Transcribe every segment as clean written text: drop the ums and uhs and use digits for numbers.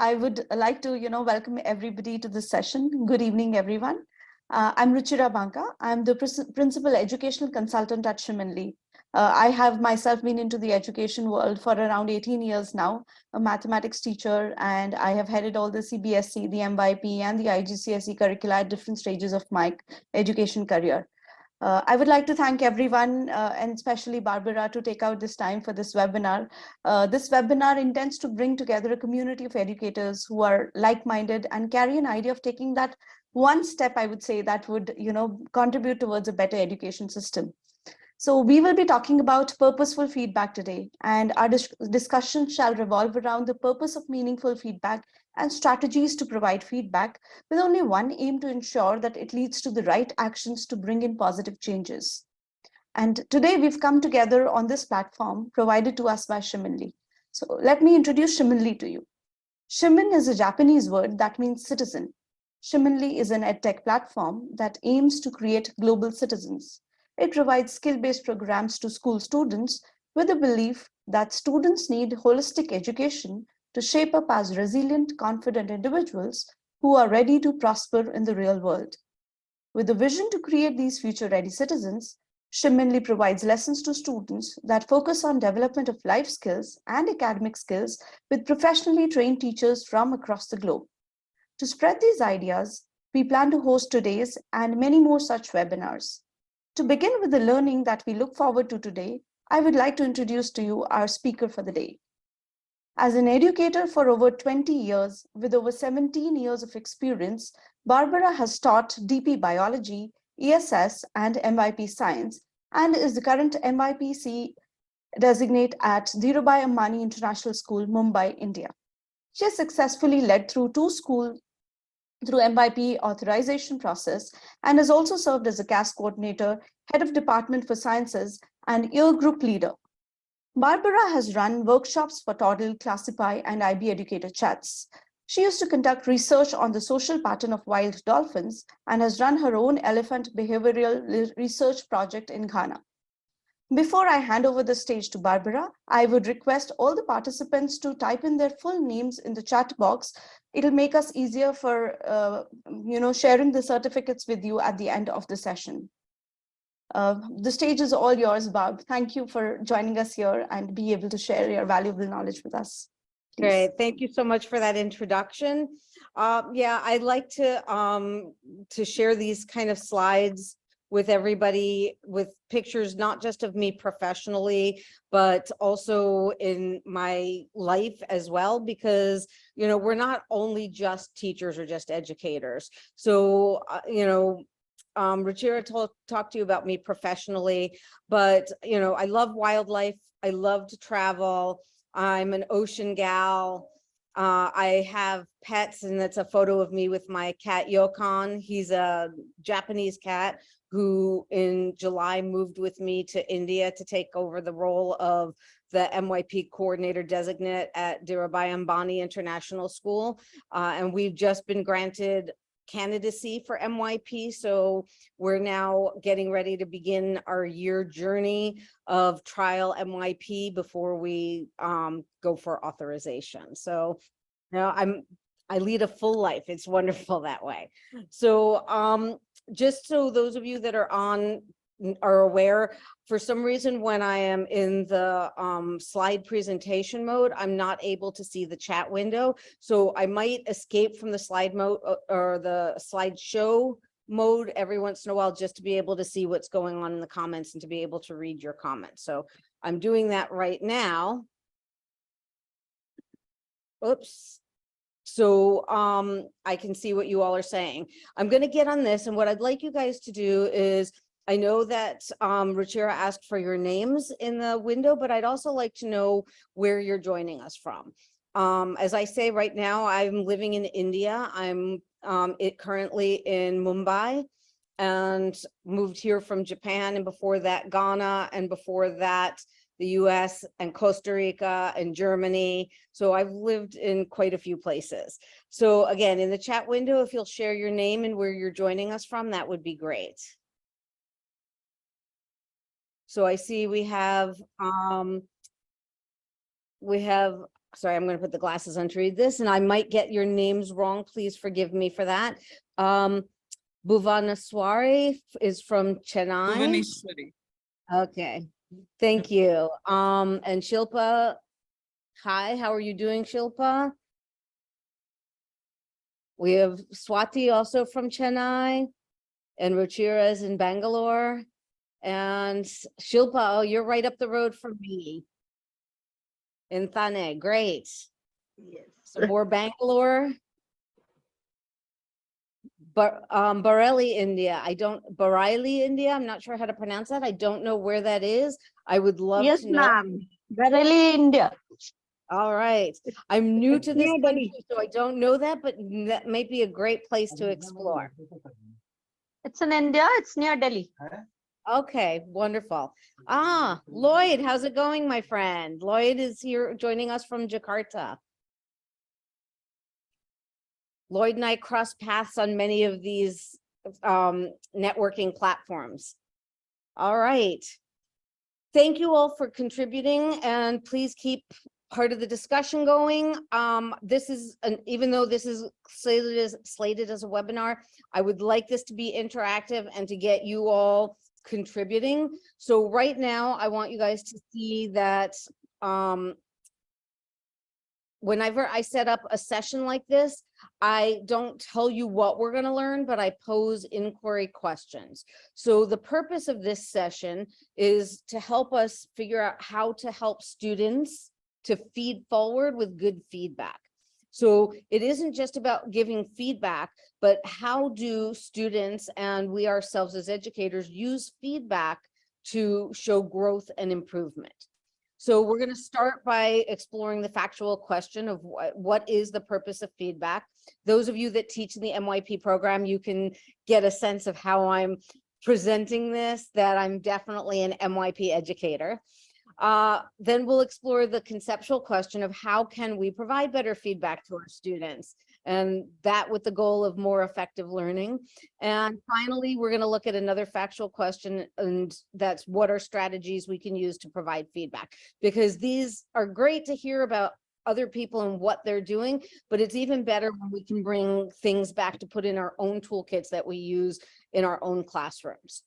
I would like to, welcome everybody to this session. Good evening, everyone. I'm Ruchira Banka. I'm the Principal Educational Consultant at Shimanli. I have myself been into the education world for around 18 years now, a mathematics teacher, and I have headed all the CBSE, the MYP, and the IGCSE curricula at different stages of my education career. I would like to thank everyone and especially Barbara to take out this time for this webinar. This webinar intends to bring together a community of educators who are like-minded and carry an idea of taking that one step, I would say, that would contribute towards a better education system. So we will be talking about purposeful feedback today, and our discussion shall revolve around the purpose of meaningful feedback and strategies to provide feedback with only one aim: to ensure that it leads to the right actions to bring in positive changes. And today we've come together on this platform provided to us by Shimanli. So let me introduce Shimanli to you. Shimin is a Japanese word that means citizen. Shimanli is an edtech platform that aims to create global citizens. It provides skill-based programs to school students with the belief that students need holistic education to shape up as resilient, confident individuals who are ready to prosper in the real world. With the vision to create these future-ready citizens, Shimanli provides lessons to students that focus on development of life skills and academic skills with professionally trained teachers from across the globe. To spread these ideas, we plan to host today's and many more such webinars. To begin with the learning that we look forward to today, I would like to introduce to you our speaker for the day. As an educator for over 20 years, with over 17 years of experience, Barbara has taught DP Biology, ESS, and MYP Science, and is the current MYPC designate at Dhirubhai Ambani International School, Mumbai, India. She has successfully led through two schools through MYP authorization process and has also served as a CAS coordinator, head of department for sciences, and year group leader. Barbara has run workshops for Toddle, Classify, and IB Educator Chats. She used to conduct research on the social pattern of wild dolphins and has run her own elephant behavioral research project in Ghana. Before I hand over the stage to Barbara, I would request all the participants to type in their full names in the chat box. It'll make us easier for sharing the certificates with you at the end of the session. The stage is all yours, Barb. Thank you for joining us here and be able to share your valuable knowledge with us. Please. Great. Thank you so much for that introduction. Yeah, I'd like to share these kind of slides with everybody, with pictures, not just of me professionally, but also in my life as well, because, we're not only just teachers or just educators. So, Ruchira talked to you about me professionally, but, I love wildlife. I love to travel. I'm an ocean gal. I have pets, and that's a photo of me with my cat, Yokon. He's a Japanese cat who in July moved with me to India to take over the role of the MYP coordinator designate at Dhirubhai Ambani International School. And we've just been granted candidacy for MYP. So we're now getting ready to begin our year journey of trial MYP before we go for authorization. So I lead a full life. It's wonderful that way. So just so those of you that are aware, for some reason, when I am in the slide presentation mode, I'm not able to see the chat window. So I might escape from the slide mode or the slideshow mode every once in a while, just to be able to see what's going on in the comments and to be able to read your comments. So I'm doing that right now. Oops. So I can see what you all are saying. I'm going to get on this, and what I'd like you guys to do is, I know that Ruchira asked for your names in the window, but I'd also like to know where you're joining us from. As I say right now, I'm living in India. I'm currently in Mumbai, and moved here from Japan, and before that Ghana, and before that the US and Costa Rica and Germany. So I've lived in quite a few places. So again, in the chat window, if you'll share your name and where you're joining us from, that would be great. So I see we have sorry, I'm going to put the glasses on to read this, and I might get your names wrong. Please forgive me for that. Bhuvaneshwari is from Chennai. Bhuvaneshwari. Okay, thank you. And Shilpa, hi, how are you doing, Shilpa? We have Swati also from Chennai, and Ruchira is in Bangalore. And Shilpa, oh, you're right up the road from me in Thane. Great. Yes. So more Bangalore. Bareilly, India. Bareilly, India. I'm not sure how to pronounce that. I don't know where that is. I would love Yes, to know. ma'am. Bareilly, India. All right. I'm new to this near country, Delhi. so I don't know that, but that might be a great place to explore. It's in India. It's near Delhi. Okay, wonderful. Lloyd, how's it going, my friend? Lloyd is here joining us from Jakarta. Lloyd and I cross paths on many of these networking platforms. All right. Thank you all for contributing, and please keep part of the discussion going. This is even though this is slated as a webinar, I would like this to be interactive and to get you all contributing. So right now, I want you guys to see that whenever I set up a session like this, I don't tell you what we're going to learn, but I pose inquiry questions. So the purpose of this session is to help us figure out how to help students to feed forward with good feedback. So it isn't just about giving feedback, but how do students and we ourselves as educators use feedback to show growth and improvement. So we're going to start by exploring the factual question of what is the purpose of feedback. Those of you that teach in the MYP program, you can get a sense of how I'm presenting this, that I'm definitely an MYP educator. Then we'll explore the conceptual question of how can we provide better feedback to our students, and that with the goal of more effective learning. And finally, we're going to look at another factual question, and that's what are strategies we can use to provide feedback, because these are great to hear about other people and what they're doing, but it's even better when we can bring things back to put in our own toolkits that we use in our own classrooms.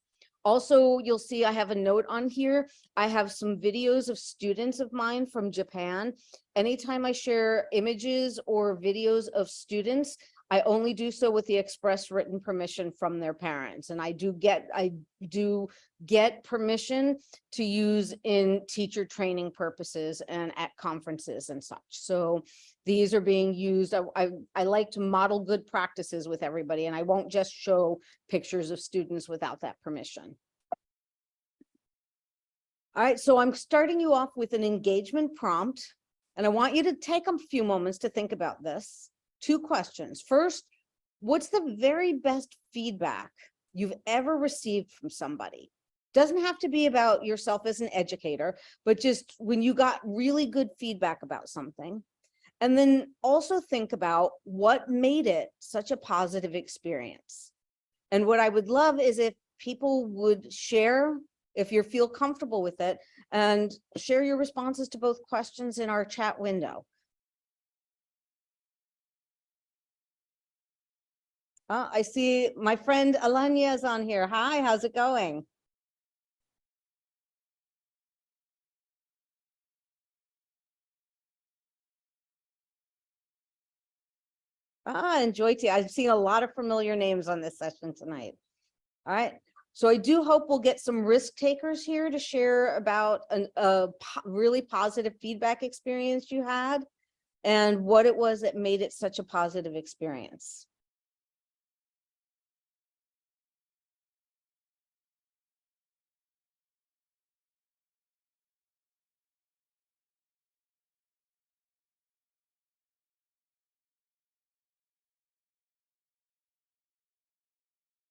Also, you'll see I have a note on here. I have some videos of students of mine from Japan. Anytime I share images or videos of students, I only do so with the express written permission from their parents. And I do get permission to use in teacher training purposes and at conferences and such. So these are being used. I like to model good practices with everybody, and I won't just show pictures of students without that permission. All right, so I'm starting you off with an engagement prompt, and I want you to take a few moments to think about this. 2 questions. First, what's the very best feedback you've ever received from somebody? Doesn't have to be about yourself as an educator, but just when you got really good feedback about something. And then also think about what made it such a positive experience. And what I would love is if people would share, if you feel comfortable with it, and share your responses to both questions in our chat window. I see my friend Alanya is on here. Hi, how's it going? And Joyty, I've seen a lot of familiar names on this session tonight. All right, so I do hope we'll get some risk takers here to share about a really positive feedback experience you had and what it was that made it such a positive experience.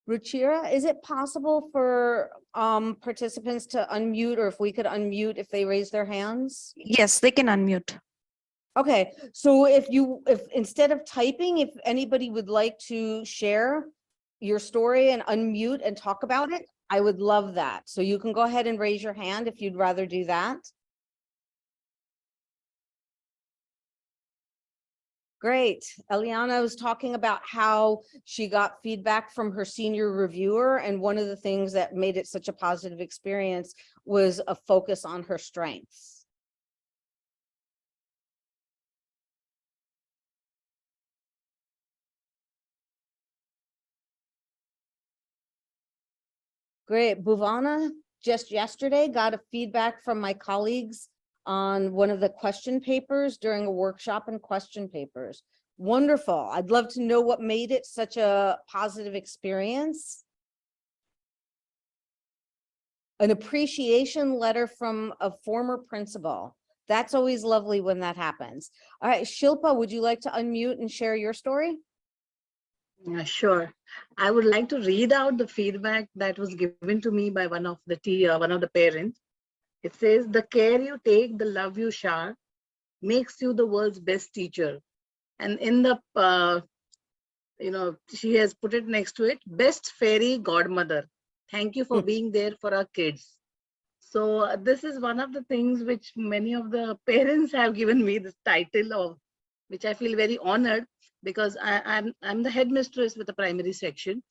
Ruchira, is it possible for participants to unmute, or if we could unmute if they raise their hands? Yes, they can unmute. Okay, so if instead of typing, if anybody would like to share your story and unmute and talk about it, I would love that. So you can go ahead and raise your hand if you'd rather do that. Great. Eliana was talking about how she got feedback from her senior reviewer, and one of the things that made it such a positive experience was a focus on her strengths. Great. Bhuvana just yesterday got a feedback from my colleagues on one of the question papers during a workshop in question papers. Wonderful. I'd love to know what made it such a positive experience. An appreciation letter from a former principal. That's always lovely when that happens. All right, Shilpa, would you like to unmute and share your story? Yeah, sure. I would like to read out the feedback that was given to me by one of the parents. It says, the care you take, the love you shower, makes you the world's best teacher. And in the, she has put it next to it, best fairy godmother. Thank you for being there for our kids. So this is one of the things which many of the parents have given me this title of, which I feel very honored, because I'm the headmistress with the primary section.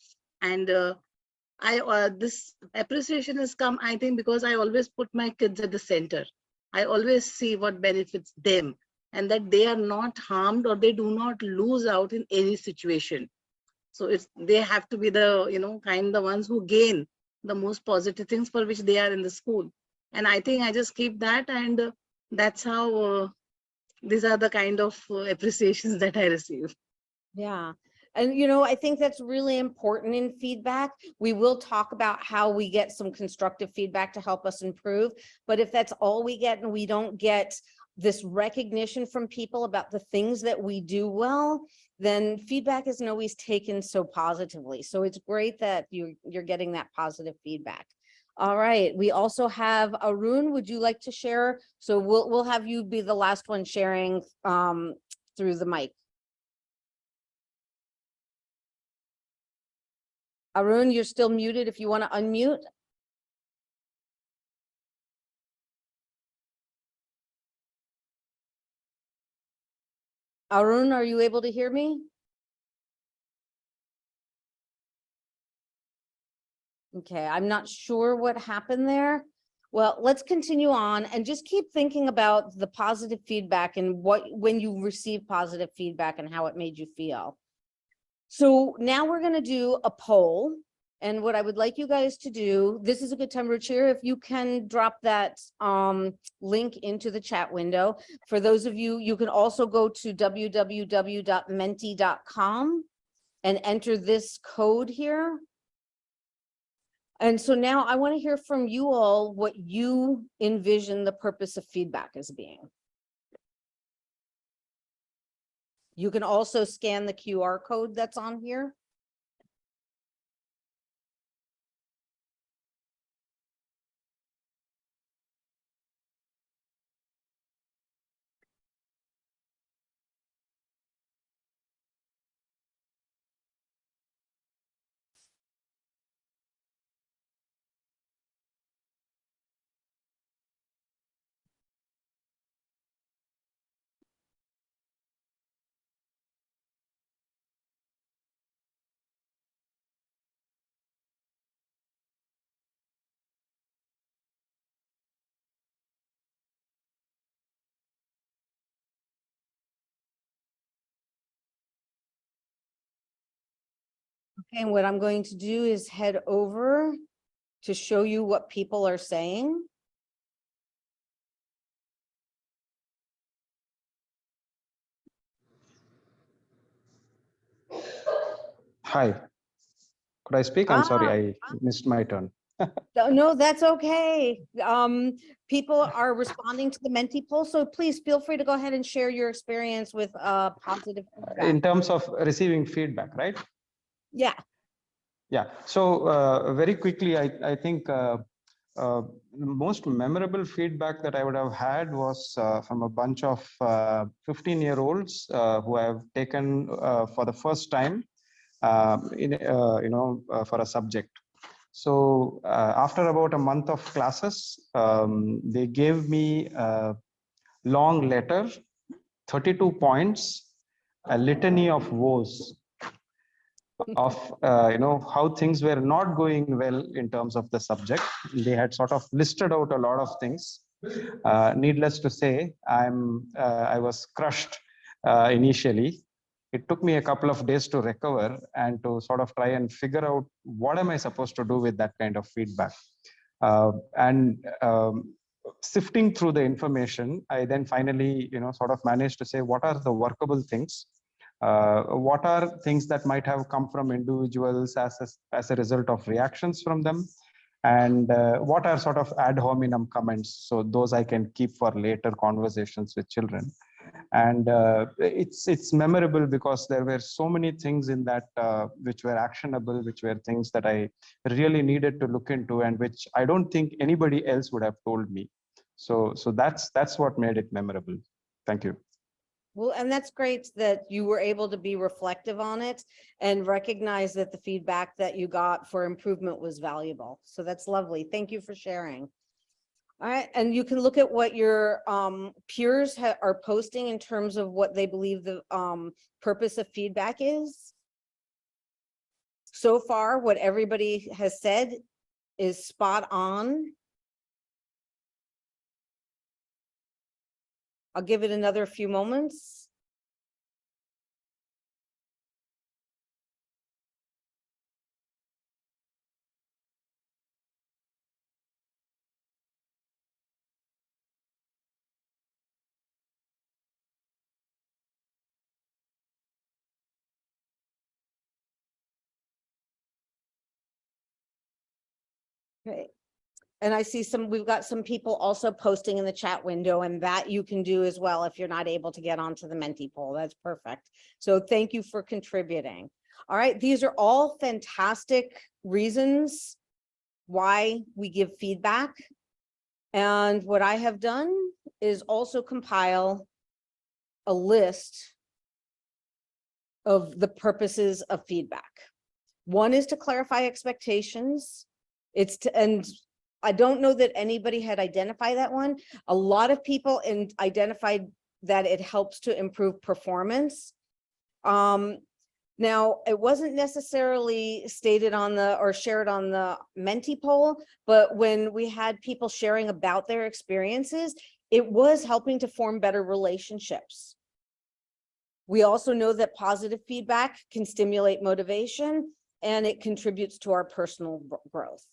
And this appreciation has come, I think, because I always put my kids at the center. I always see what benefits them, and that they are not harmed or they do not lose out in any situation. So they have to be the, the ones who gain the most positive things for which they are in the school. And I think I just keep that, and that's how these are the kind of appreciations that I receive. Yeah. And, I think that's really important in feedback. We will talk about how we get some constructive feedback to help us improve. But if that's all we get and we don't get this recognition from people about the things that we do well, then feedback isn't always taken so positively. So it's great that you're getting that positive feedback. All right. We also have Arun. Would you like to share? So we'll have you be the last one sharing through the mic. Arun, you're still muted if you want to unmute. Arun, are you able to hear me? Okay, I'm not sure what happened there. Well, let's continue on and just keep thinking about the positive feedback and when you receive positive feedback and how it made you feel. So now we're going to do a poll. And what I would like you guys to do, this is a good time, Ruchir, if you can drop that link into the chat window. For those of you, you can also go to www.menti.com and enter this code here. And so now I want to hear from you all what you envision the purpose of feedback as being. You can also scan the QR code that's on here. Okay, and what I'm going to do is head over to show you what people are saying. Hi, could I speak? I'm sorry, I missed my turn. No, that's okay. People are responding to the Menti poll, so please feel free to go ahead and share your experience with positive feedback. In terms of receiving feedback, right? Yeah. Yeah, so very quickly, I think most memorable feedback that I would have had was from a bunch of 15-year-olds who have taken for the first time for a subject. So after about a month of classes, they gave me a long letter, 32 points, a litany of woes of how things were not going well in terms of the subject. They had sort of listed out a lot of things. Needless to say, I was crushed initially. It took me a couple of days to recover and to sort of try and figure out what am I supposed to do with that kind of feedback. And sifting through the information, I then finally, sort of managed to say, what are the workable things? What are things that might have come from individuals as a result of reactions from them? And what are sort of ad hominem comments? So those I can keep for later conversations with children. And it's memorable because there were so many things in that which were actionable, which were things that I really needed to look into and which I don't think anybody else would have told me. So that's what made it memorable. Thank you. Well, and that's great that you were able to be reflective on it and recognize that the feedback that you got for improvement was valuable. So that's lovely. Thank you for sharing. All right, and you can look at what your peers are posting in terms of what they believe the purpose of feedback is. So far, what everybody has said is spot on. I'll give it another few moments. Okay. And I see we've got some people also posting in the chat window, and that you can do as well if you're not able to get onto the Menti poll. That's perfect. So thank you for contributing. All right, these are all fantastic reasons why we give feedback. And what I have done is also compile a list of the purposes of feedback. One is to clarify expectations. And I don't know that anybody had identified that one. A lot of people identified that it helps to improve performance. Now, it wasn't necessarily stated on or shared on the Menti poll, but when we had people sharing about their experiences, it was helping to form better relationships. We also know that positive feedback can stimulate motivation and it contributes to our personal growth.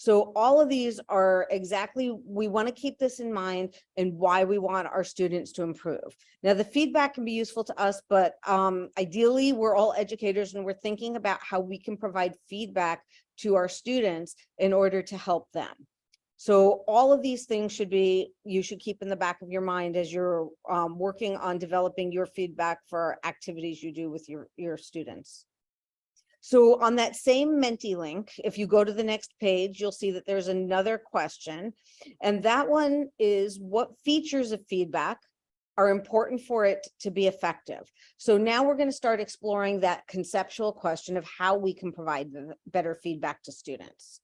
So all of these are exactly, we want to keep this in mind and why we want our students to improve. Now, the feedback can be useful to us, but ideally we're all educators and we're thinking about how we can provide feedback to our students in order to help them. So all of these things you should keep in the back of your mind as you're working on developing your feedback for activities you do with your students. So on that same Menti link, if you go to the next page, you'll see that there's another question. And that one is, what features of feedback are important for it to be effective? So now we're going to start exploring that conceptual question of how we can provide better feedback to students.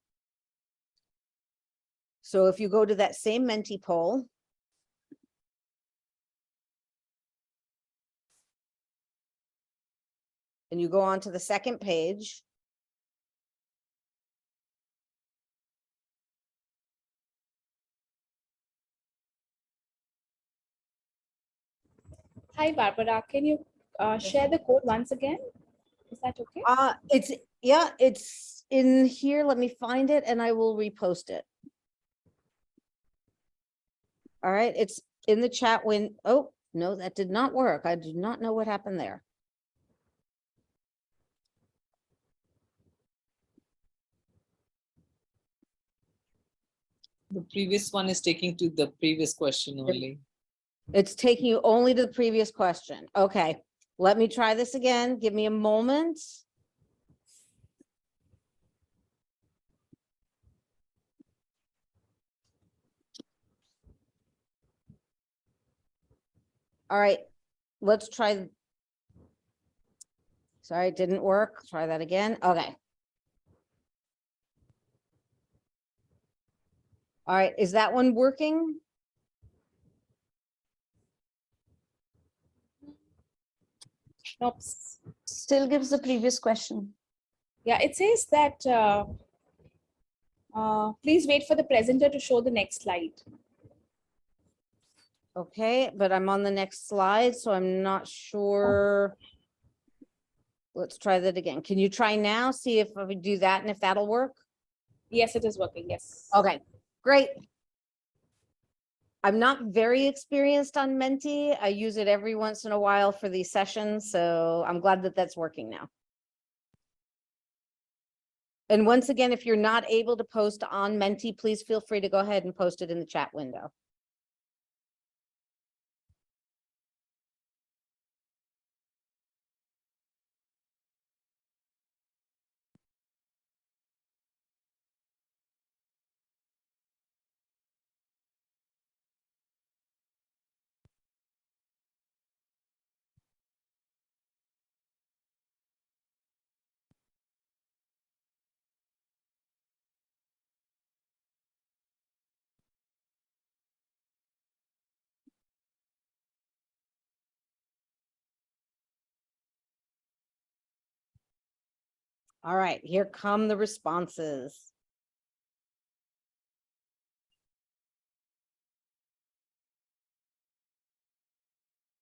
So if you go to that same Menti poll, and you go on to the second page, Hi, Barbara. Can you share the code once again? Is that okay? It's in here. Let me find it and I will repost it. All right, it's in the chat oh, no, that did not work. I do not know what happened there. The previous one is taking to the previous question only. It's taking you only to the previous question. Okay, let me try this again. Give me a moment. All right, let's try. Sorry, it didn't work. Try that again. Okay. All right, is that one working? Nope. Still gives the previous question. Yeah, it says that please wait for the presenter to show the next slide. Okay, but I'm on the next slide, so I'm not sure. Let's try that again. Can you try now? See if we do that and if that'll work? Yes, it is working. Yes. Okay, great. I'm not very experienced on Menti. I use it every once in a while for these sessions, so I'm glad that that's working now. And once again, if you're not able to post on Menti, please feel free to go ahead and post it in the chat window. All right, here come the responses.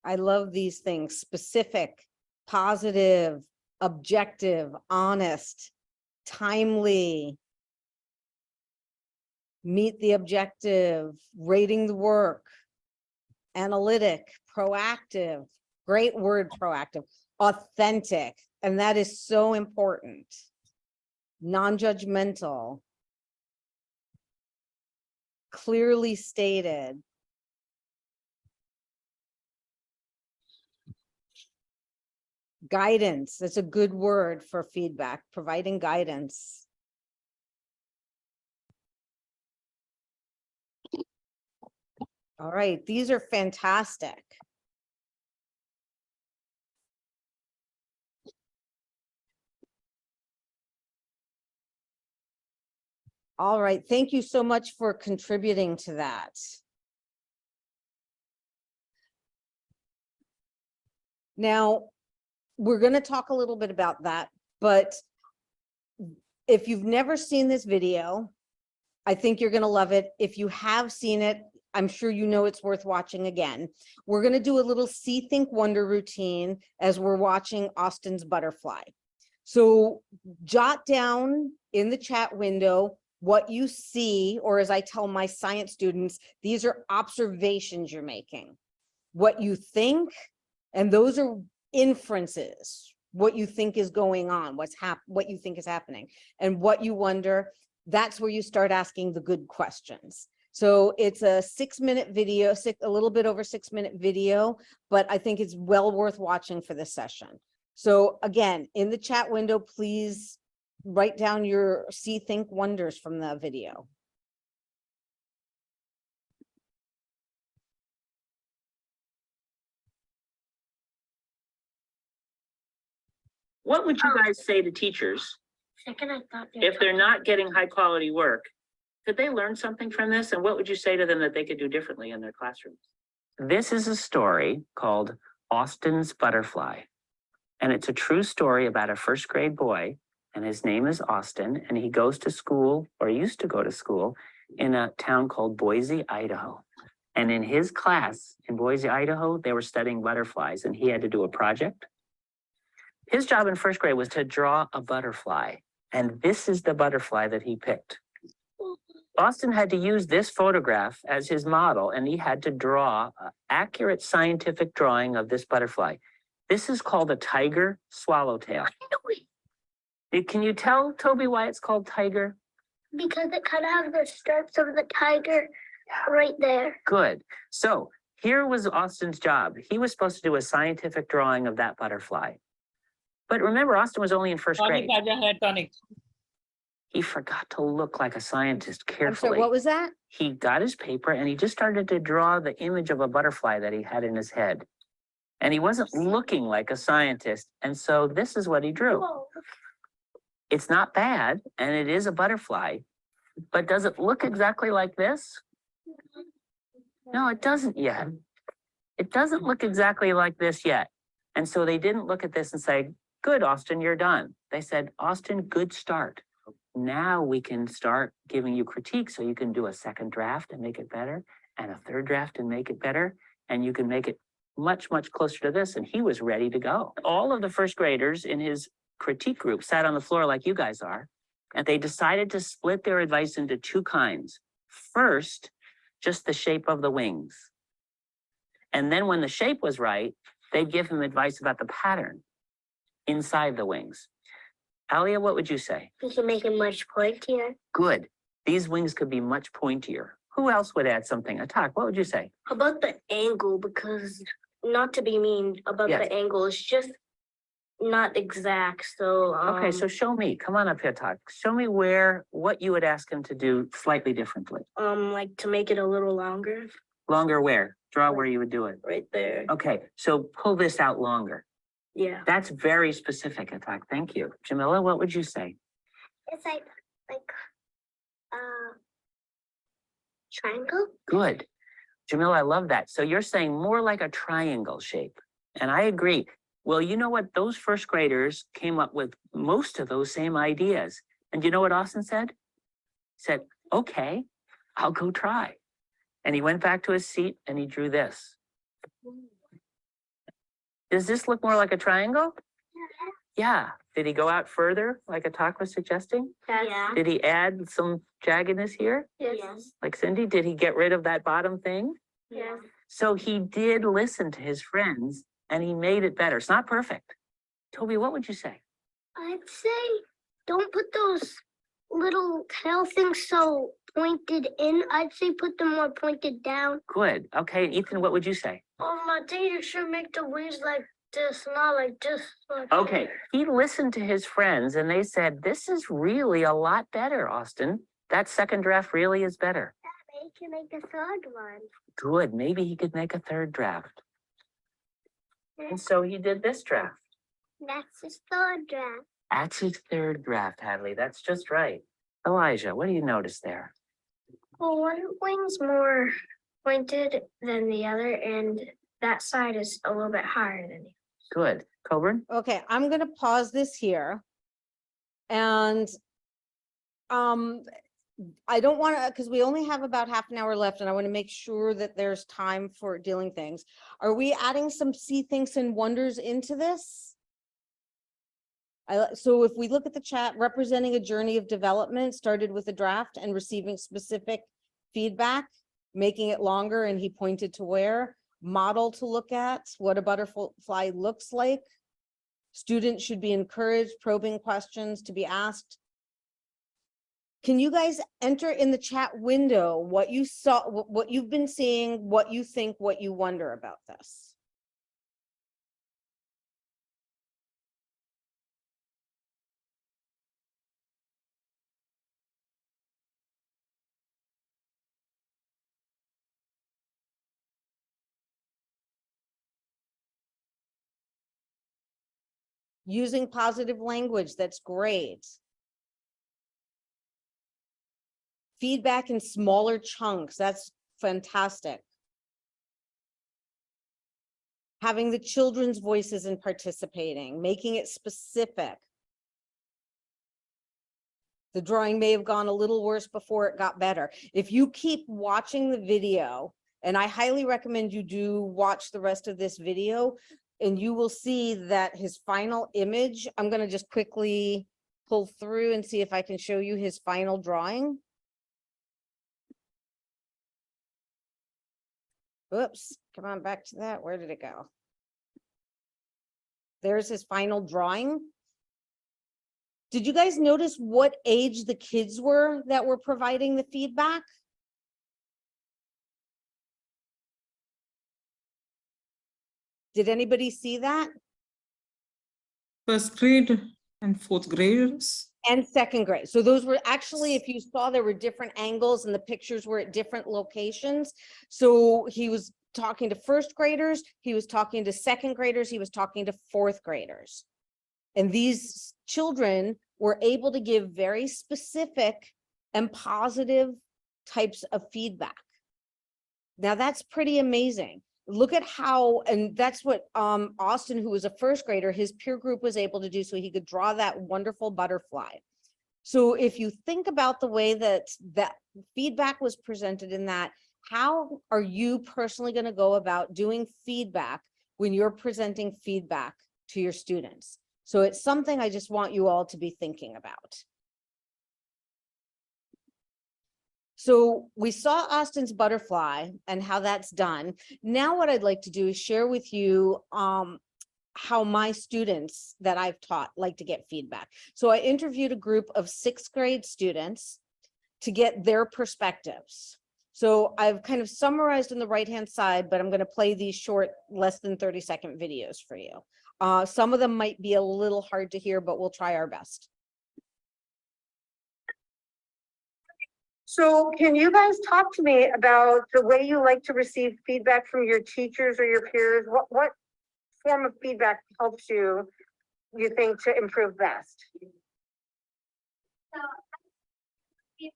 I love these things: specific, positive, objective, honest, timely, meet the objective, rating the work, analytic, proactive, great word, proactive, authentic, and that is so important, non-judgmental, clearly stated, guidance. That's a good word for feedback, providing guidance. All right, these are fantastic. All right, thank you so much for contributing to that. Now, we're going to talk a little bit about that, but if you've never seen this video, I think you're going to love it. If you have seen it, I'm sure you know it's worth watching again. We're going to do a little see, think, wonder routine as we're watching Austin's butterfly. So jot down in the chat window what you see, or as I tell my science students, these are observations you're making. What you think, and those are inferences, what you think is going on, what you think is happening, and what you wonder. That's where you start asking the good questions. So it's a 6-minute video, a little bit over 6-minute video, but I think it's well worth watching for this session. So again, in the chat window, please write down your see, think, wonders from the video. What would you guys say to teachers if they're not getting high quality work? Could they learn something from this? And what would you say to them that they could do differently in their classrooms? This is a story called Austin's Butterfly. And it's a true story about a first grade boy, and his name is Austin, and he goes to school, or used to go to school, in a town called Boise, Idaho. And in his class in Boise, Idaho, they were studying butterflies, and he had to do a project. His job in first grade was to draw a butterfly, and this is the butterfly that he picked. Austin had to use this photograph as his model, and he had to draw an accurate scientific drawing of this butterfly. This is called a tiger swallowtail. Can you tell, Toby, why it's called tiger? Because it kind of has the stripes of the tiger right there. Good. So here was Austin's job. He was supposed to do a scientific drawing of that butterfly. But remember, Austin was only in first grade. He forgot to look like a scientist carefully. I'm sorry, what was that? He got his paper and he just started to draw the image of a butterfly that he had in his head. And he wasn't looking like a scientist. And so this is what he drew. Whoa. It's not bad, and it is a butterfly, but does it look exactly like this? No, it doesn't yet. It doesn't look exactly like this yet. And so they didn't look at this and say, good, Austin, you're done. They said, Austin, good start. Now we can start giving you critique so you can do a second draft and make it better, and a third draft and make it better, and you can make it much, much closer to this. And he was ready to go. All of the first graders in his critique group sat on the floor like you guys are, and they decided to split their advice into two kinds. First, just the shape of the wings. And then when the shape was right, they'd give him advice about the pattern inside the wings. Alia, what would you say? You can make it much pointier. Good. These wings could be much pointier. Who else would add something? Atak, what would you say? How about the angle? Because not to be mean about Yes. the angle, it's just not exact. So Okay, so show me. Come on up here, Atak. Show me what you would ask him to do slightly differently. like to make it a little longer, Longer where? Draw where you would do it. right there. Okay, so pull this out longer. Yeah. That's very specific, Atak. Thank you. Jamila, what would you say? It's like triangle. Good. Jamila, I love that. So you're saying more like a triangle shape. And I agree. Well, you know what? Those first graders came up with most of those same ideas. And you know what Austin said? He said, okay, I'll go try. And he went back to his seat and he drew this. Does this look more like a triangle? Yeah. Did he go out further, like Atak was suggesting? Yeah. Did he add some jaggedness here, Yes. like Cindy? Did he get rid of that bottom thing? Yes. So he did listen to his friends and he made it better. It's not perfect. Toby, what would you say? I'd say don't put those little tail things so pointed in. I'd say put them more pointed down. Good. Okay. And Ethan, what would you say? I think you should make the wings like this, not like this. Okay. He listened to his friends and they said, this is really a lot better, Austin. That second draft really is better. Maybe you can make a third one. Good. Maybe he could make a third draft. And so he did this draft. That's his third draft. That's his third draft, Hadley. That's just right. Elijah, what do you notice there? Well, one wing's more pointed than the other, and that side is a little bit higher than the other. Good. Coburn? Okay, I'm gonna pause this here. And I don't want to, because we only have about half an hour left and I want to make sure that there's time for dealing things. Are we adding some see thinks and wonders into this? So if we look at the chat, representing a journey of development started with a draft and receiving specific feedback, making it longer, and he pointed to where. Model to look at, what a butterfly looks like. Students should be encouraged, probing questions to be asked. Can you guys enter in the chat window what you saw, what you've been seeing, what you think, what you wonder about this? Using positive language, that's great. Feedback in smaller chunks, that's fantastic. Having the children's voices and participating, making it specific. The drawing may have gone a little worse before it got better. If you keep watching the video, and I highly recommend you do watch the rest of this video, and you will see that his final image, I'm going to just quickly pull through and see if I can show you his final drawing. Oops, come on back to that. Where did it go? There's his final drawing. Did you guys notice what age the kids were that were providing the feedback? Did anybody see that? First grade and fourth graders. And second grade. So those were actually, if you saw, there were different angles and the pictures were at different locations. So he was talking to first graders, he was talking to second graders, he was talking to fourth graders. And these children were able to give very specific and positive types of feedback. Now that's pretty amazing. Look at how, and that's what Austin, who was a first grader, his peer group was able to do, so he could draw that wonderful butterfly. So if you think about the way that feedback was presented in that, how are you personally going to go about doing feedback when you're presenting feedback to your students? So it's something I just want you all to be thinking about. So we saw Austin's butterfly and how that's done. Now what I'd like to do is share with you how my students that I've taught like to get feedback. So I interviewed a group of 6th grade students to get their perspectives. So I've kind of summarized on the right-hand side, but I'm going to play these short, less than 30-second videos for you. Some of them might be a little hard to hear, but we'll try our best. So can you guys talk to me about the way you like to receive feedback from your teachers or your peers? What form of feedback helps you think, to improve best? So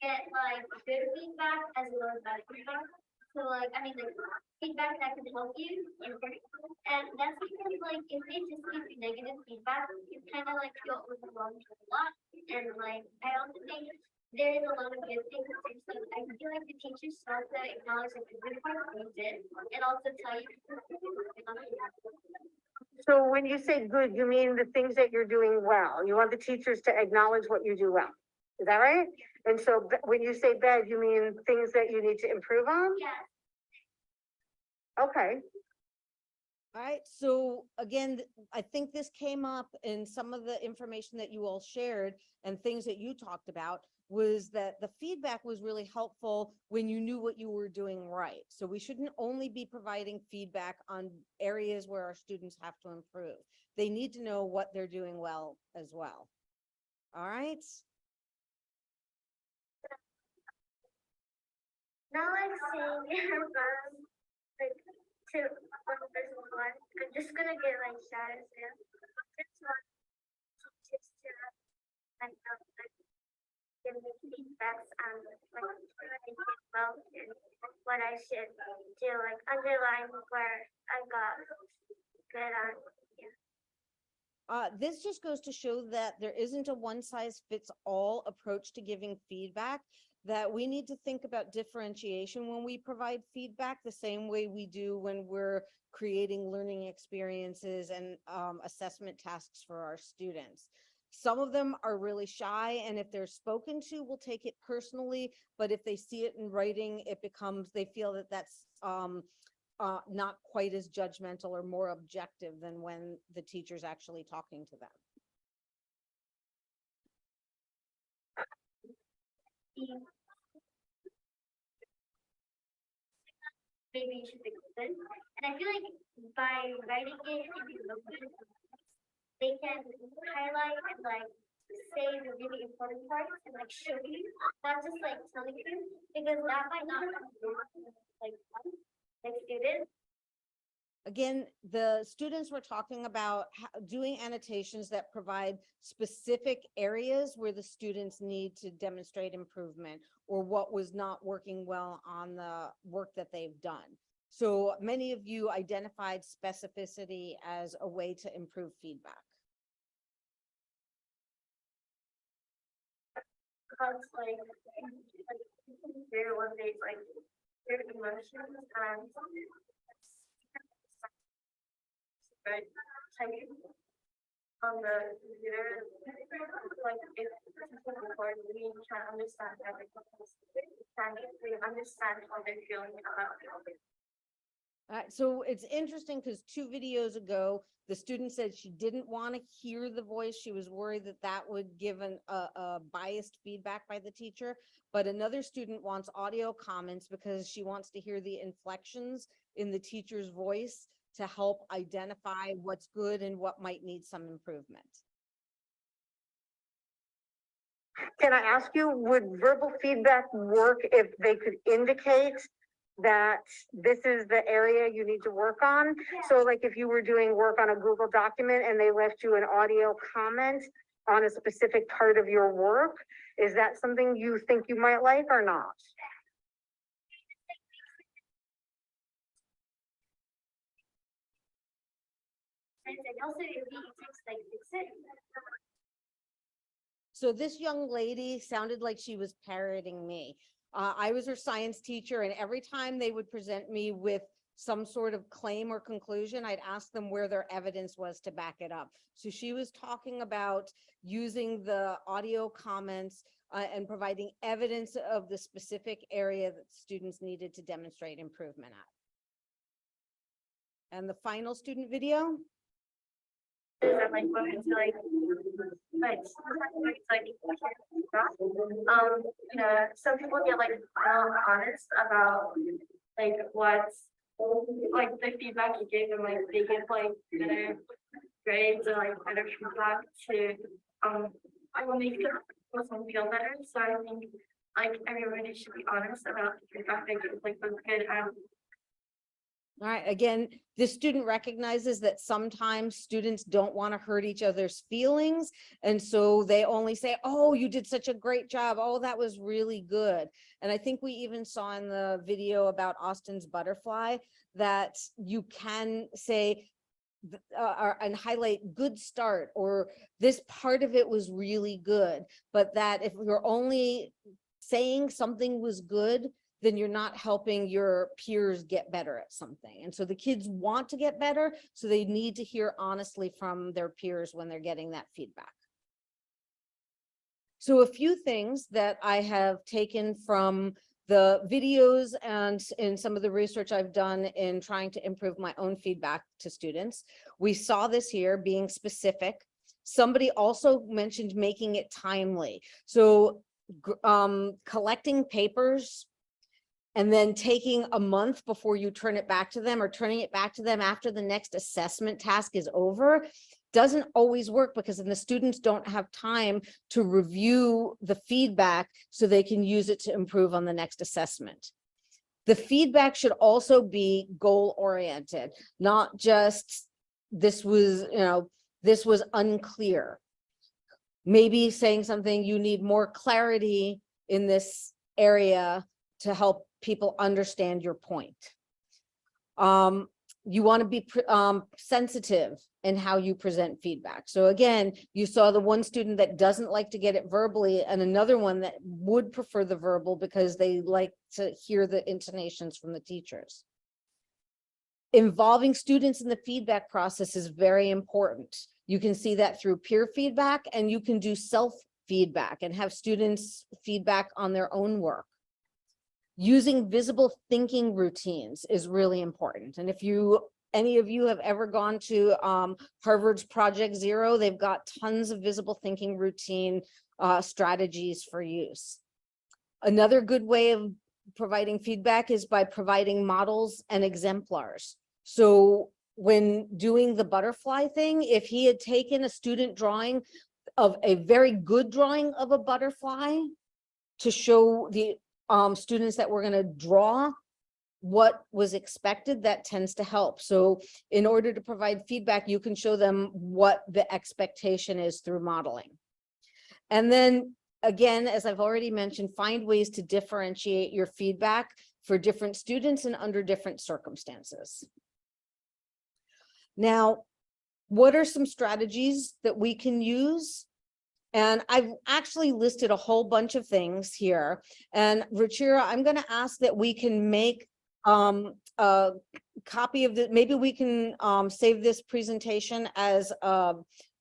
get like good feedback as well as bad feedback. So like, I mean, like feedback that can help you improve. And that's because like, if they just give you negative feedback, you kind of like feel overwhelmed a lot. And like, I also think there is a lot of good things. So I feel like the teachers start to acknowledge like the good part you did and also tell you. So when you say good, you mean the things that you're doing well. You want the teachers to acknowledge what you do well. Is that right? And so when you say bad, you mean things that you need to improve on? Yeah. Okay. All right, so again, I think this came up in some of the information that you all shared and things that you talked about, was that the feedback was really helpful when you knew what you were doing right. So we shouldn't only be providing feedback on areas where our students have to improve. They need to know what they're doing well as well. All right. Now like saying like to one person one, I'm just gonna get like sad as him. Just want teachers to like give me feedbacks on like what I did well and what I should do, like underline where I got good on. This just goes to show that there isn't a one-size-fits-all approach to giving feedback, that we need to think about differentiation when we provide feedback, the same way we do when we're creating learning experiences and assessment tasks for our students. Some of them are really shy, and if they're spoken to, will take it personally, but if they see it in writing, it becomes, they feel that that's not quite as judgmental or more objective than when the teacher's actually talking to them. Maybe you should fix this. And I feel like by writing it, they can highlight and like say the really important parts and like show you, not just like telling you, because that might not like students. Again, the students were talking about doing annotations that provide specific areas where the students need to demonstrate improvement or what was not working well on the work that they've done. So many of you identified specificity as a way to improve feedback. Because like there was like their emotions and on the computer, like if we can understand we understand how they're feeling about it. So it's interesting because 2 videos ago, the student said she didn't want to hear the voice. She was worried that that would give a biased feedback by the teacher. But another student wants audio comments because she wants to hear the inflections in the teacher's voice to help identify what's good and what might need some improvement. Can I ask you, would verbal feedback work if they could indicate that this is the area you need to work on? So like if you were doing work on a Google document and they left you an audio comment on a specific part of your work, is that something you think you might like or not? and also if he takes like fix it. So this young lady sounded like she was parroting me. I was her science teacher, and every time they would present me with some sort of claim or conclusion, I'd ask them where their evidence was to back it up. So she was talking about using the audio comments and providing evidence of the specific area that students needed to demonstrate improvement at. And the final student video. That like go into like you know, some people get like honest about like what's like the feedback you give them, like they give like better grades or like better feedback to I will make them feel better. So I think like everybody should be honest about the feedback they give, like both good and All right, again, this student recognizes that sometimes students don't want to hurt each other's feelings. And so they only say, oh, you did such a great job. Oh, that was really good. And I think we even saw in the video about Austin's butterfly that you can say and highlight good start, or this part of it was really good. But that if you're only saying something was good, then you're not helping your peers get better at something. And so the kids want to get better, so they need to hear honestly from their peers when they're getting that feedback. So a few things that I have taken from the videos and in some of the research I've done in trying to improve my own feedback to students. We saw this here, being specific. Somebody also mentioned making it timely. So collecting papers and then taking a month before you turn it back to them, or turning it back to them after the next assessment task is over, doesn't always work, because then the students don't have time to review the feedback so they can use it to improve on the next assessment. The feedback should also be goal-oriented, not just this was, this was unclear. Maybe saying something, you need more clarity in this area to help people understand your point. You want to be sensitive in how you present feedback. So again, you saw the one student that doesn't like to get it verbally, and another one that would prefer the verbal because they like to hear the intonations from the teachers. Involving students in the feedback process is very important. You can see that through peer feedback, and you can do self-feedback and have students feedback on their own work. Using visible thinking routines is really important. And if any of you have ever gone to Harvard's Project Zero, they've got tons of visible thinking routine strategies for use. Another good way of providing feedback is by providing models and exemplars. So when doing the butterfly thing, if he had taken a student drawing of a very good drawing of a butterfly to show the students that we're going to draw what was expected, that tends to help. So in order to provide feedback, you can show them what the expectation is through modeling. And then again, as I've already mentioned, find ways to differentiate your feedback for different students and under different circumstances. Now, what are some strategies that we can use? And I've actually listed a whole bunch of things here. And Ruchira, I'm going to ask that we can make a copy of the, maybe we can save this presentation as a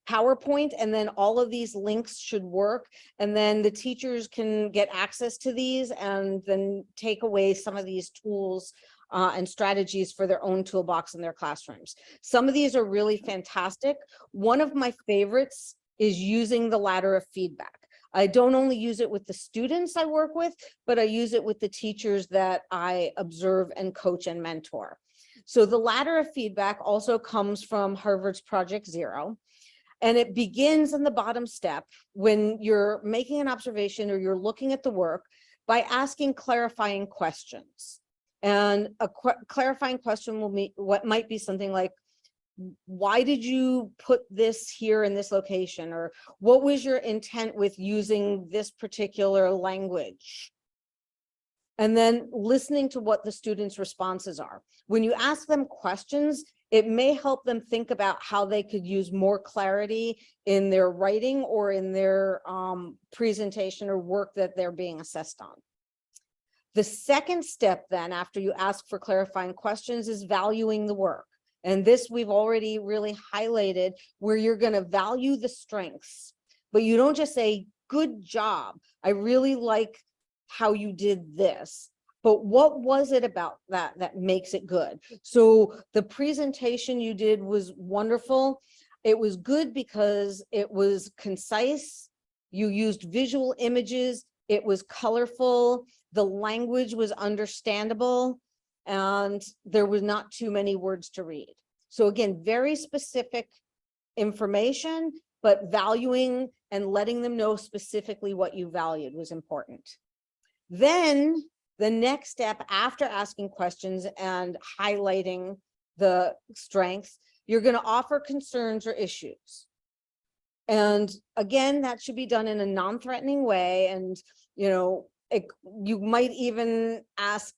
PowerPoint, and then all of these links should work. And then the teachers can get access to these and then take away some of these tools and strategies for their own toolbox in their classrooms. Some of these are really fantastic. One of my favorites is using the ladder of feedback. I don't only use it with the students I work with, but I use it with the teachers that I observe and coach and mentor. So the ladder of feedback also comes from Harvard's Project Zero. And it begins in the bottom step when you're making an observation or you're looking at the work by asking clarifying questions. And a clarifying question will be what might be something like, why did you put this here in this location? Or what was your intent with using this particular language? And then listening to what the students' responses are. When you ask them questions, it may help them think about how they could use more clarity in their writing or in their presentation or work that they're being assessed on. The second step then, after you ask for clarifying questions, is valuing the work. And this we've already really highlighted, where you're going to value the strengths, but you don't just say, good job, I really like how you did this. But what was it about that makes it good? So the presentation you did was wonderful. It was good because it was concise. You used visual images. It was colorful. The language was understandable, and there was not too many words to read. So again, very specific information, but valuing and letting them know specifically what you valued was important. Then the next step, after asking questions and highlighting the strengths, you're going to offer concerns or issues. And again, that should be done in a non-threatening way. And, you know, you might even ask,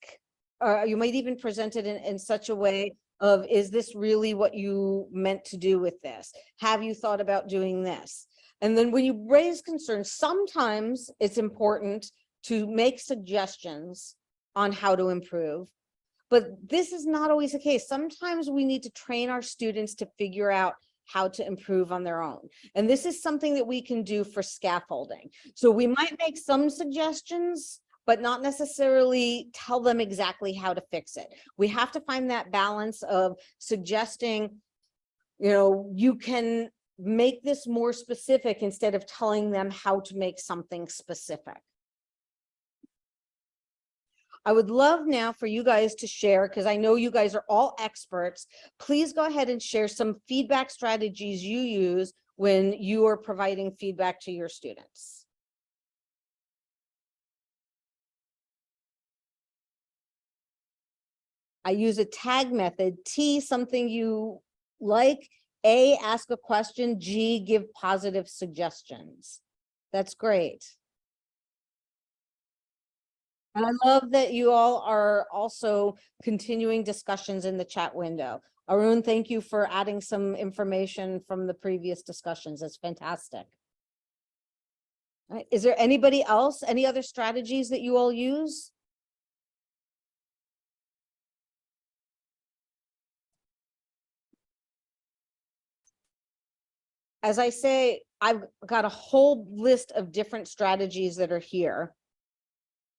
you might even present it in such a way of, is this really what you meant to do with this? Have you thought about doing this? And then when you raise concerns, sometimes it's important to make suggestions on how to improve. But this is not always the case. Sometimes we need to train our students to figure out how to improve on their own. And this is something that we can do for scaffolding. So we might make some suggestions, but not necessarily tell them exactly how to fix it. We have to find that balance of suggesting, you know, you can make this more specific instead of telling them how to make something specific. I would love now for you guys to share, because I know you guys are all experts. Please go ahead and share some feedback strategies you use when you are providing feedback to your students. I use a tag method. T, something you like. A, ask a question. G, give positive suggestions. That's great. And I love that you all are also continuing discussions in the chat window. Arun, thank you for adding some information from the previous discussions. That's fantastic. All right. Is there anybody else, any other strategies that you all use? As I say, I've got a whole list of different strategies that are here.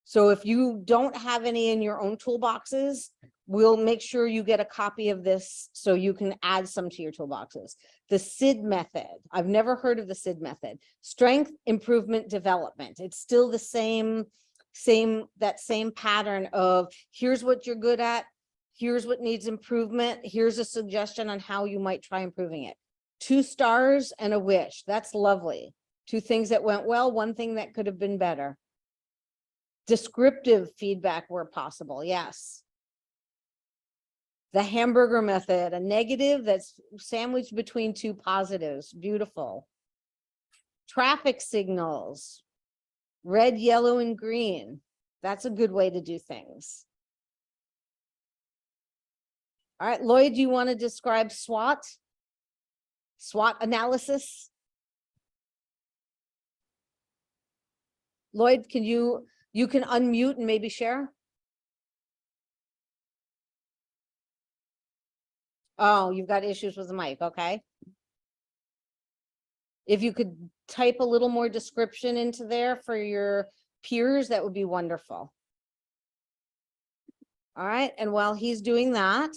So if you don't have any in your own toolboxes, we'll make sure you get a copy of this so you can add some to your toolboxes. The Sid method. I've never heard of the Sid method. Strength, improvement, development. It's still the same pattern of here's what you're good at. Here's what needs improvement. Here's a suggestion on how you might try improving it. 2 stars and a wish. That's lovely. 2 things that went well, 1 thing that could have been better. Descriptive feedback where possible. Yes. The hamburger method, a negative that's sandwiched between 2 positives. Beautiful. Traffic signals, red, yellow, and green. That's a good way to do things. All right, Lloyd, do you want to describe SWOT? SWOT analysis? Lloyd, can you can unmute and maybe share? Oh, you've got issues with the mic. Okay. If you could type a little more description into there for your peers, that would be wonderful. All right. And while he's doing that,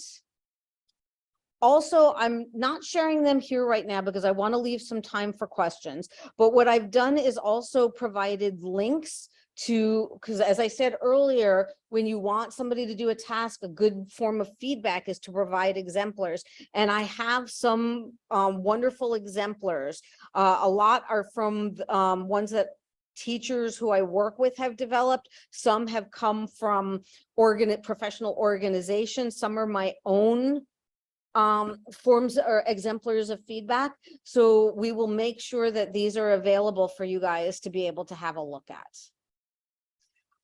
also, I'm not sharing them here right now because I want to leave some time for questions. But what I've done is also provided links to, because as I said earlier, when you want somebody to do a task, a good form of feedback is to provide exemplars. And I have some wonderful exemplars. A lot are from ones that teachers who I work with have developed. Some have come from professional organizations. Some are my own forms or exemplars of feedback. So we will make sure that these are available for you guys to be able to have a look at.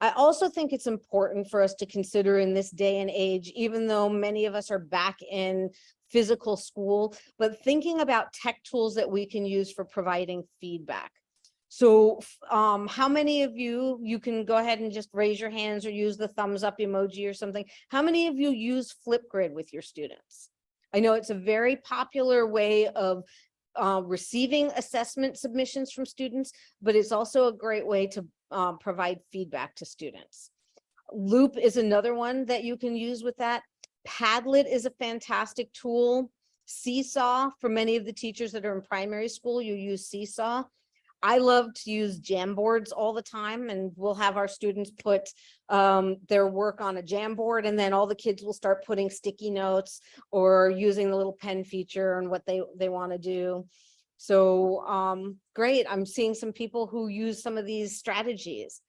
I also think it's important for us to consider in this day and age, even though many of us are back in physical school, but thinking about tech tools that we can use for providing feedback. So how many of you can go ahead and just raise your hands or use the thumbs up emoji or something. How many of you use Flipgrid with your students? I know it's a very popular way of receiving assessment submissions from students, but it's also a great way to provide feedback to students. Loop is another one that you can use with that. Padlet is a fantastic tool. Seesaw, for many of the teachers that are in primary school, you use Seesaw. I love to use Jamboards all the time, and we'll have our students put their work on a Jamboard, and then all the kids will start putting sticky notes or using the little pen feature and what they want to do. So great. I'm seeing some people who use some of these strategies.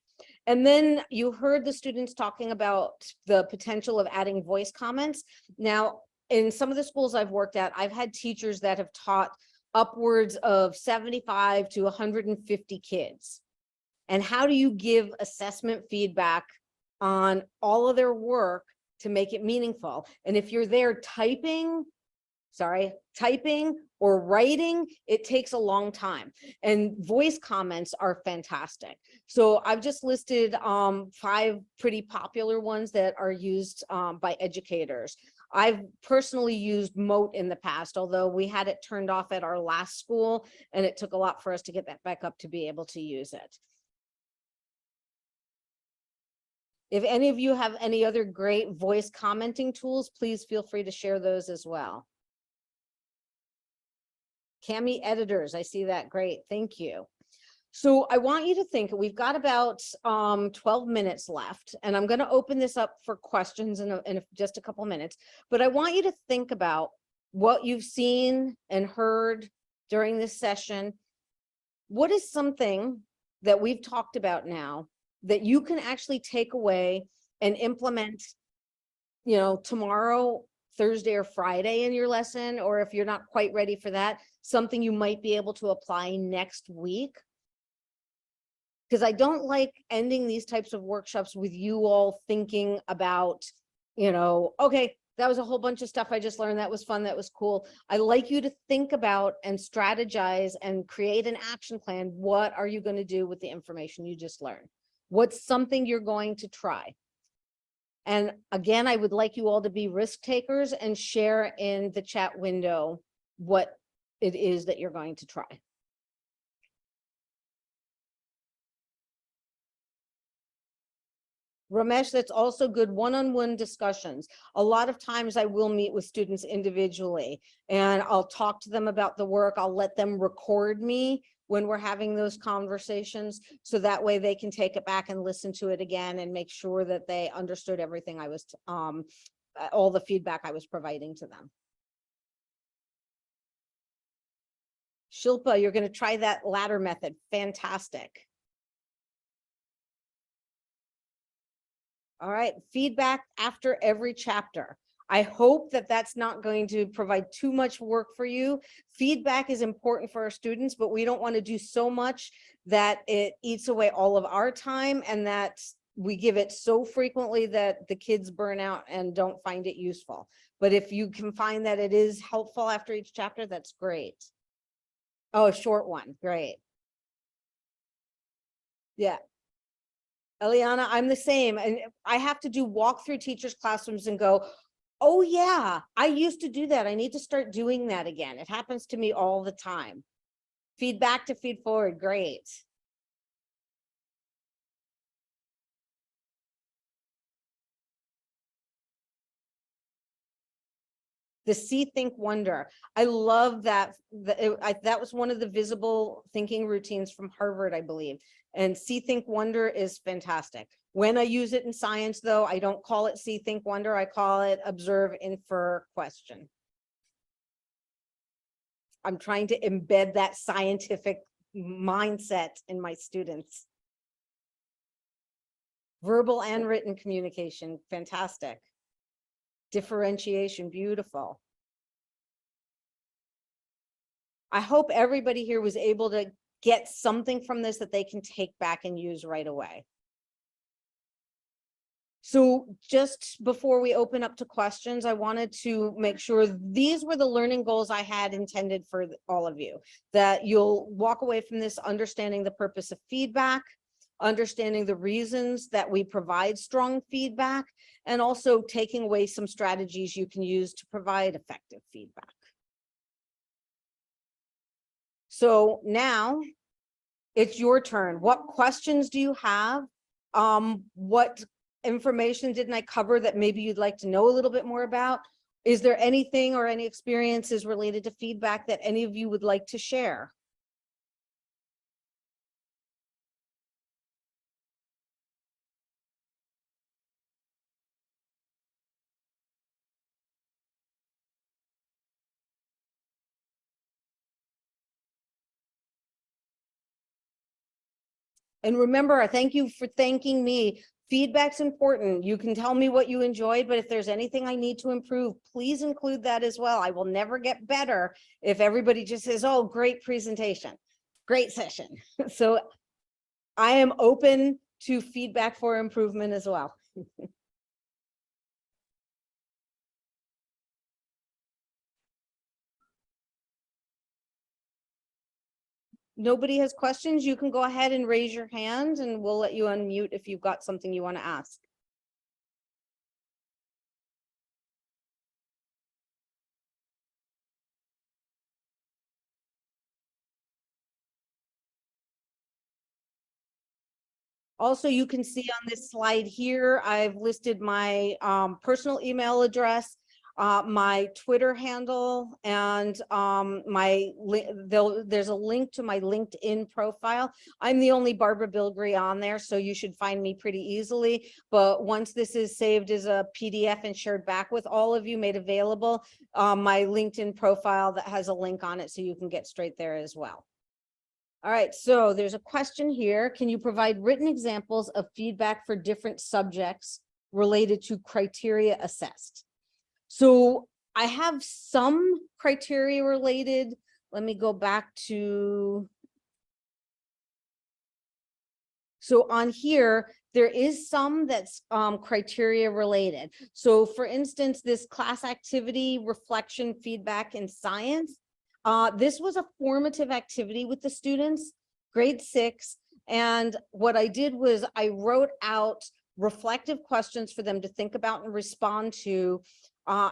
And then you heard the students talking about the potential of adding voice comments. Now, in some of the schools I've worked at, I've had teachers that have taught upwards of 75 to 150 kids. And how do you give assessment feedback on all of their work to make it meaningful? And if you're there typing or writing, it takes a long time. And voice comments are fantastic. So I've just listed 5 pretty popular ones that are used by educators. I've personally used Mote in the past, although we had it turned off at our last school, and it took a lot for us to get that back up to be able to use it. If any of you have any other great voice commenting tools, please feel free to share those as well. Cami editors, I see that. Great, thank you. So I want you to think, we've got about 12 minutes left, and I'm going to open this up for questions in just a couple minutes, but I want you to think about what you've seen and heard during this session. What is something that we've talked about now that you can actually take away and implement, you know, tomorrow, Thursday or Friday in your lesson, or if you're not quite ready for that, something you might be able to apply next week? Because I don't like ending these types of workshops with you all thinking about, you know, okay, that was a whole bunch of stuff I just learned. That was fun. That was cool. I like you to think about and strategize and create an action plan. What are you going to do with the information you just learned? What's something you're going to try? And again, I would like you all to be risk takers and share in the chat window what it is that you're going to try. Ramesh, that's also good one-on-one discussions. A lot of times I will meet with students individually and I'll talk to them about the work. I'll let them record me when we're having those conversations, so that way they can take it back and listen to it again and make sure that they understood everything I was, all the feedback I was providing to them. Shilpa, you're going to try that ladder method. Fantastic. All right, feedback after every chapter. I hope that that's not going to provide too much work for you. Feedback is important for our students, but we don't want to do so much that it eats away all of our time and that we give it so frequently that the kids burn out and don't find it useful. But if you can find that it is helpful after each chapter, that's great. Oh, a short one, great. Yeah. Eliana, I'm the same. And I have to do walk through teachers' classrooms and go, oh yeah, I used to do that. I need to start doing that again. It happens to me all the time. Feedback to feed forward, great. The see, think, wonder. I love that. That was one of the visible thinking routines from Harvard, I believe. And see, think, wonder is fantastic. When I use it in science, though, I don't call it see, think, wonder. I call it observe, infer, question. I'm trying to embed that scientific mindset in my students. Verbal and written communication, fantastic. Differentiation, beautiful. I hope everybody here was able to get something from this that they can take back and use right away. So just before we open up to questions, I wanted to make sure these were the learning goals I had intended for all of you, that you'll walk away from this understanding the purpose of feedback, understanding the reasons that we provide strong feedback, and also taking away some strategies you can use to provide effective feedback. So now it's your turn. What questions do you have? What information didn't I cover that maybe you'd like to know a little bit more about? Is there anything or any experiences related to feedback that any of you would like to share? And remember, I thank you for thanking me. Feedback's important. You can tell me what you enjoyed, but if there's anything I need to improve, please include that as well. I will never get better if everybody just says, oh, great presentation, great session. So I am open to feedback for improvement as well. Nobody has questions, you can go ahead and raise your hand and we'll let you unmute if you've got something you want to ask. Also, you can see on this slide here, I've listed my personal email address, my Twitter handle, and there's a link to my LinkedIn profile. I'm the only Barbara Bilgry on there, so you should find me pretty easily. But once this is saved as a PDF and shared back with all of you, made available, my LinkedIn profile that has a link on it, so you can get straight there as well. All right, so there's a question here. Can you provide written examples of feedback for different subjects related to criteria assessed? So I have some criteria related. Let me go back to. So on here, there is some that's criteria related. So for instance, this class activity, reflection, feedback, and science. This was a formative activity with the students, grade 6. And what I did was I wrote out reflective questions for them to think about and respond to.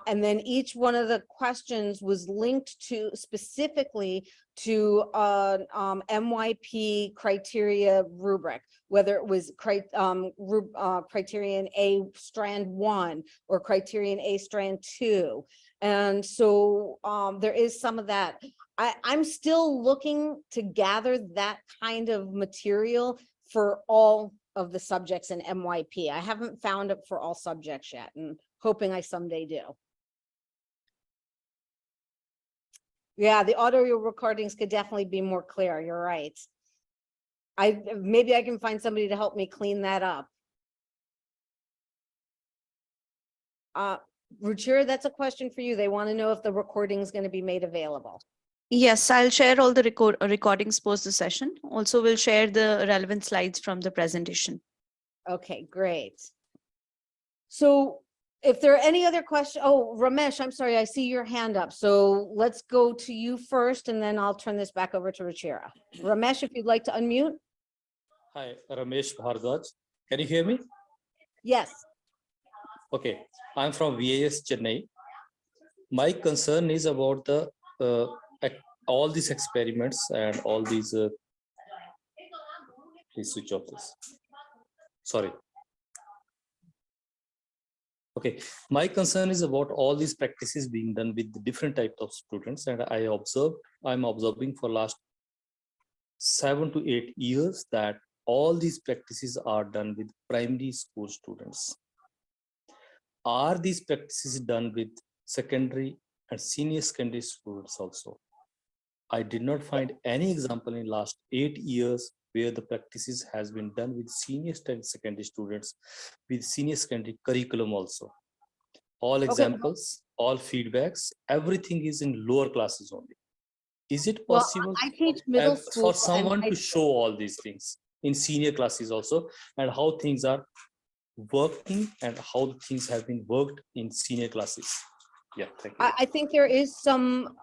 And then each one of the questions was linked to specifically to MYP criteria rubric, whether it was criterion A strand 1 or criterion A strand 2. And so there is some of that. I'm still looking to gather that kind of material for all of the subjects in MYP. I haven't found it for all subjects yet, and hoping I someday do. Yeah, the audio recordings could definitely be more clear. You're right. Maybe I can find somebody to help me clean that up. Ruchira, that's a question for you. They want to know if the recording is going to be made available. Yes, I'll share all the recordings post the session. Also, we'll share the relevant slides from the presentation. Okay, great. So if there are any other questions, oh, Ramesh, I'm sorry, I see your hand up. So let's go to you first, and then I'll turn this back over to Ruchira. Ramesh, if you'd like to unmute. Hi, Ramesh Bhardwaj. Can you hear me? Yes. Okay, I'm from VAS Chennai. My concern is about the all these experiments and all these. Please switch off this. Sorry. Okay, my concern is about all these practices being done with the different types of students, and I'm observing for last 7 to 8 years that all these practices are done with primary school students. Are these practices done with secondary and senior secondary students also? I did not find any example in last 8 years where the practices has been done with senior secondary students, with senior secondary curriculum also. All examples, all feedbacks, everything is in lower classes only. Is it possible I teach middle school for someone to show all these things in senior classes also, and how things are working and how the things have been worked in senior classes. Yeah, thank you. I think there is some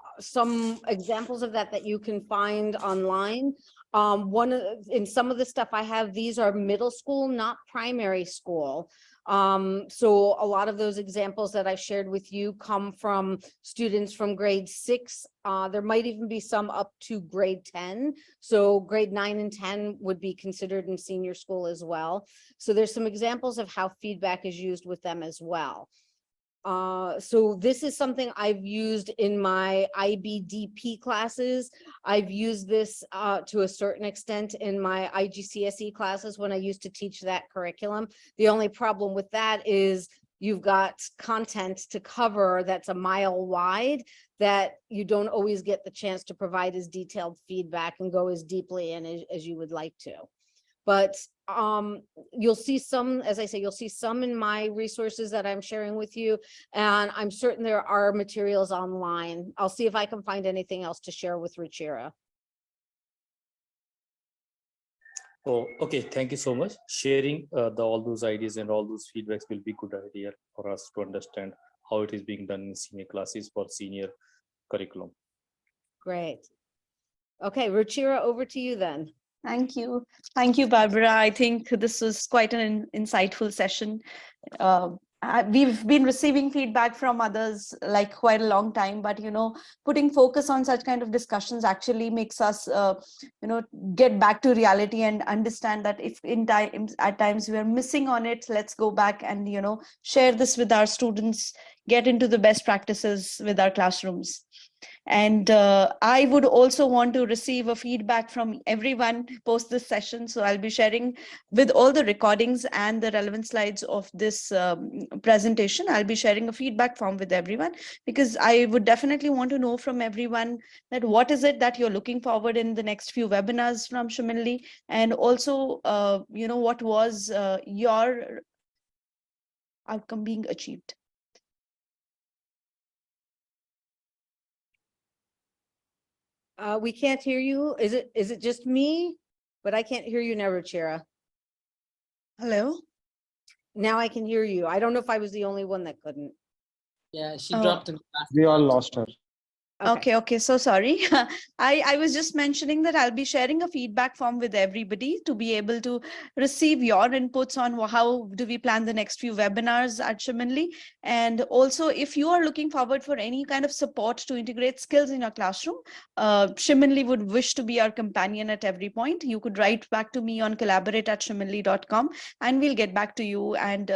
examples of that you can find online. In some of the stuff I have, these are middle school, not primary school. So a lot of those examples that I shared with you come from students from grade 6. There might even be some up to grade 10. So grade 9 and 10 would be considered in senior school as well. So there's some examples of how feedback is used with them as well. So this is something I've used in my IBDP classes. I've used this to a certain extent in my IGCSE classes when I used to teach that curriculum. The only problem with that is you've got content to cover that's a mile wide that you don't always get the chance to provide as detailed feedback and go as deeply in as you would like to. But you'll see some, as I say, you'll see some in my resources that I'm sharing with you. And I'm certain there are materials online. I'll see if I can find anything else to share with Ruchira. Oh, okay. Thank you so much. Sharing all those ideas and all those feedbacks will be a good idea for us to understand how it is being done in senior classes for senior curriculum. Great. Okay, Ruchira, over to you then. Thank you. Thank you, Barbara. I think this was quite an insightful session. We've been receiving feedback from others like quite a long time, but, you know, putting focus on such kind of discussions actually makes us, you know, get back to reality and understand that if at times we are missing on it, let's go back and, you know, share this with our students, get into the best practices with our classrooms. And I would also want to receive a feedback from everyone post this session. So I'll be sharing with all the recordings and the relevant slides of this presentation. I'll be sharing a feedback form with everyone, because I would definitely want to know from everyone that what is it that you're looking forward in the next few webinars from Shuminli, and also, you know, what was your outcome being achieved. We can't hear you. Is it just me? But I can't hear you now, Ruchira. Hello? Now I can hear you. I don't know if I was the only one that couldn't. Yeah, she dropped in. We all lost her. Okay. So sorry. I was just mentioning that I'll be sharing a feedback form with everybody to be able to receive your inputs on how do we plan the next few webinars at Shuminli. And also, if you are looking forward for any kind of support to integrate skills in your classroom, Shuminli would wish to be our companion at every point. You could write back to me on collaborate@shuminli.com, and we'll get back to you and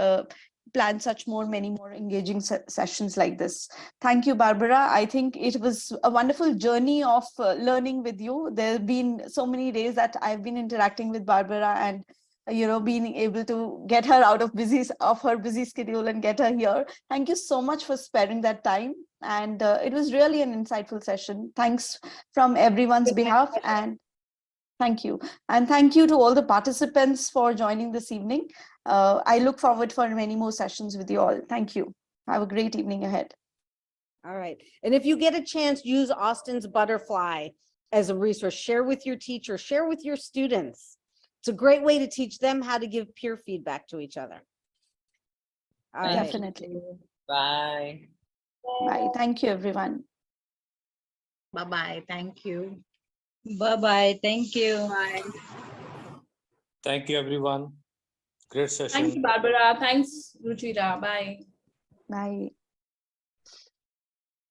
plan many more engaging sessions like this. Thank you, Barbara. I think it was a wonderful journey of learning with you. There have been so many days that I've been interacting with Barbara and, you know, being able to get her out of her busy schedule and get her here. Thank you so much for sparing that time. And it was really an insightful session. Thanks from everyone's behalf. And thank you. And thank you to all the participants for joining this evening. I look forward for many more sessions with you all. Thank you. Have a great evening ahead. All right. And if you get a chance, use Austin's butterfly as a resource. Share with your teacher, share with your students. It's a great way to teach them how to give peer feedback to each other. All right. Definitely. Bye. Bye. Thank you, everyone. Bye-bye. Thank you. Bye-bye. Thank you. Bye. Thank you, everyone. Great session. Thank you, Barbara. Thanks, Ruchira. Bye. Bye.